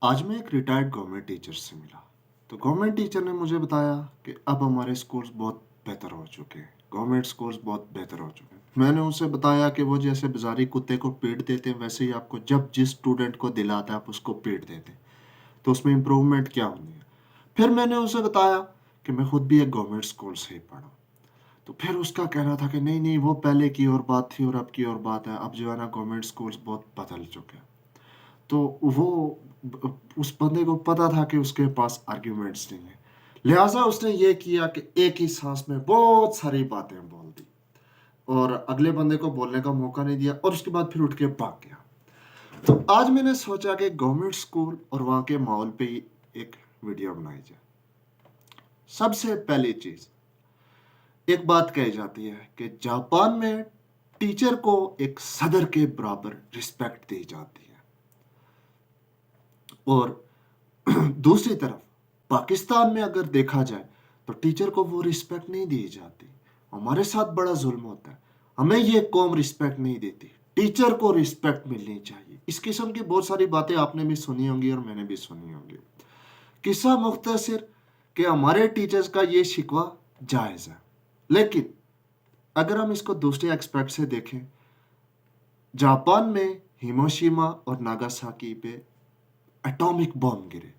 आज मैं एक रिटायर्ड गवर्नमेंट टीचर से मिला। तो गवर्नमेंट टीचर ने मुझे बताया कि अब हमारे स्कूल्स बहुत बेहतर हो चुके हैं। गवर्नमेंट स्कूल्स बहुत बेहतर हो चुके हैं। मैंने उनसे बताया कि वो जैसे बाज़ारी कुत्ते को पीट देते हैं, वैसे ही आपको जब जिस स्टूडेंट को दिलाता है, आप उसको पीट देते हैं। तो उसमें इम्प्रूवमेंट क्या होनी है? फिर मैंने उसे बताया कि मैं खुद भी एक गवर्नमेंट स्कूल से ही पढ़ा। तो फिर उसका कहना था कि नहीं, नहीं, वो पहले की और बात थी और अब की और बात है। अब जो है ना, गवर्नमेंट स्कूल्स बहुत बदल चुके हैं। तो वो उस बंदे को पता था कि उसके पास आर्ग्यूमेंट्स नहीं है, लिहाजा उसने ये किया कि एक ही सांस में बहुत सारी बातें बोल दी और अगले बंदे को बोलने का मौका नहीं दिया और उसके बाद फिर उठ के भाग गया। तो आज मैंने सोचा कि गवर्नमेंट स्कूल और वहाँ के माहौल पे ही एक वीडियो बनाई जाए। सबसे पहली चीज, एक बात कही जाती है कि जापान में टीचर को एक सदर के बराबर रिस्पेक्ट दी जाती है और दूसरी तरफ पाकिस्तान में अगर देखा जाए तो टीचर को वो रिस्पेक्ट नहीं दी जाती। हमारे साथ बड़ा जुल्म होता है, हमें ये कौम रिस्पेक्ट नहीं देती। टीचर को रिस्पेक्ट मिलनी चाहिए। इस किस्म की बहुत सारी बातें आपने भी सुनी होंगी और मैंने भी सुनी होंगी। किस्सा मुख्तसर कि हमारे टीचर्स का ये शिकवा जायज़ है, लेकिन अगर हम इसको दूसरे एक्सपेक्ट से देखें, जापान में हिरोशिमा और नागासाकी पे एटॉमिक बॉम्ब गिरे।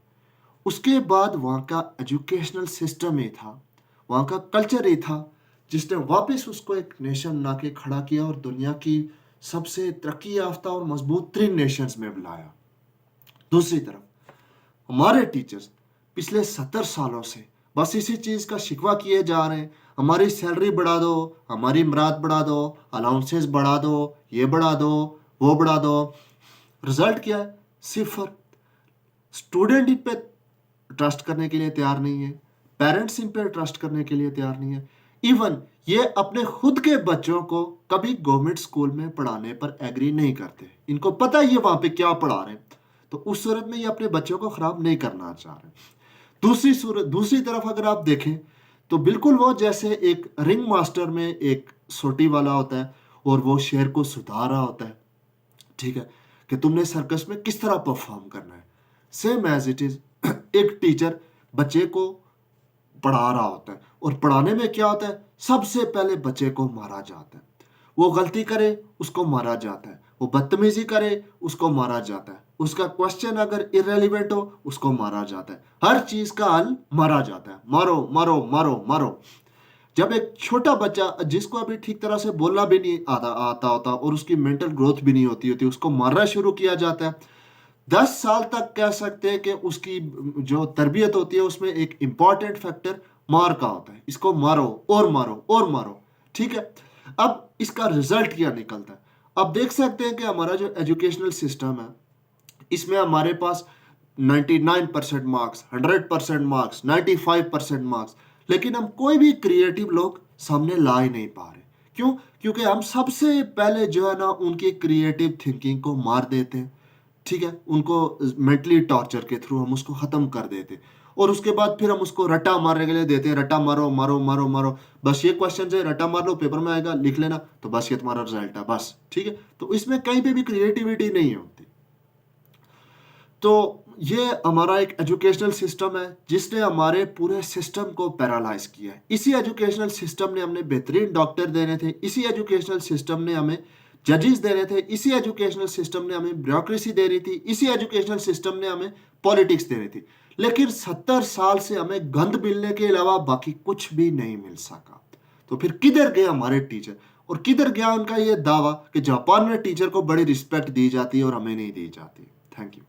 उसके बाद वहाँ का एजुकेशनल सिस्टम ही था, वहाँ का कल्चर ही था, जिसने वापस उसको एक नेशन बना के खड़ा किया और दुनिया की सबसे तरक्की याफ्ता और मजबूत तरीन नेशंस में बुलाया। दूसरी तरफ हमारे टीचर्स पिछले 70 सालों से बस इसी चीज़ का शिकवा किए जा रहे हैं, हमारी सैलरी बढ़ा दो, हमारी मराद बढ़ा दो, अलाउंसेस बढ़ा दो, ये बढ़ा दो, वो बढ़ा दो। रिजल्ट क्या है? सिफर। स्टूडेंट इन पे ट्रस्ट करने के लिए तैयार नहीं है, पेरेंट्स इन पे ट्रस्ट करने के लिए तैयार नहीं है। इवन ये अपने खुद के बच्चों को कभी गवर्नमेंट स्कूल में पढ़ाने पर एग्री नहीं करते। इनको पता है ये वहां पे क्या पढ़ा रहे हैं, तो उस सूरत में ये अपने बच्चों को खराब नहीं करना चाह रहे। दूसरी तरफ अगर आप देखें तो बिल्कुल वो जैसे एक रिंग मास्टर में एक सोटी वाला होता है और वो शेर को सुधार रहा होता है, ठीक है, कि तुमने सर्कस में किस तरह परफॉर्म करना है। सेम एज इट इज एक टीचर बच्चे को पढ़ा रहा होता है और पढ़ाने में क्या होता है, सबसे पहले बच्चे को मारा जाता है। वो गलती करे उसको मारा जाता है, वो बदतमीजी करे उसको मारा जाता है, उसका क्वेश्चन अगर इरेलीवेंट हो उसको मारा जाता है। हर चीज का हल मारा जाता है, मारो मारो मारो मारो। जब एक छोटा बच्चा जिसको अभी ठीक तरह से बोलना भी नहीं आता होता और उसकी मेंटल ग्रोथ भी नहीं होती होती, उसको मारना शुरू किया जाता है। 10 साल तक कह सकते हैं कि उसकी जो तरबियत होती है उसमें एक इंपॉर्टेंट फैक्टर मार का होता है। इसको मारो और मारो और मारो, ठीक है। अब इसका रिजल्ट क्या निकलता है? अब देख सकते हैं कि हमारा जो एजुकेशनल सिस्टम है, इसमें हमारे पास 99% मार्क्स, 100% मार्क्स, 95% मार्क्स, लेकिन हम कोई भी क्रिएटिव लोग सामने ला ही नहीं पा रहे। क्यों? क्योंकि हम सबसे पहले जो है ना उनकी क्रिएटिव थिंकिंग को मार देते हैं, ठीक है, उनको मेंटली टॉर्चर के थ्रू हम उसको ख़त्म कर देते हैं और उसके बाद फिर हम उसको रट्टा मारने के लिए देते हैं। रट्टा मारो मारो मारो मारो, बस ये क्वेश्चन है, रट्टा मार लो, पेपर में आएगा, लिख लेना, तो बस ये तुम्हारा रिजल्ट है, बस, ठीक है। तो इसमें कहीं पे भी क्रिएटिविटी नहीं होती। तो ये हमारा एक एजुकेशनल सिस्टम है जिसने हमारे पूरे सिस्टम को पैरालाइज किया है। इसी एजुकेशनल सिस्टम ने हमें बेहतरीन डॉक्टर देने थे, इसी एजुकेशनल सिस्टम ने हमें जजेस देने थे, इसी एजुकेशनल सिस्टम ने हमें ब्यूरोक्रेसी दे रही थी, इसी एजुकेशनल सिस्टम ने हमें पॉलिटिक्स दे रही थी। लेकिन 70 साल से हमें गंद मिलने के अलावा बाकी कुछ भी नहीं मिल सका। तो फिर किधर गए हमारे टीचर और किधर गया उनका ये दावा कि जापान में टीचर को बड़ी रिस्पेक्ट दी जाती है और हमें नहीं दी जाती। Thank you.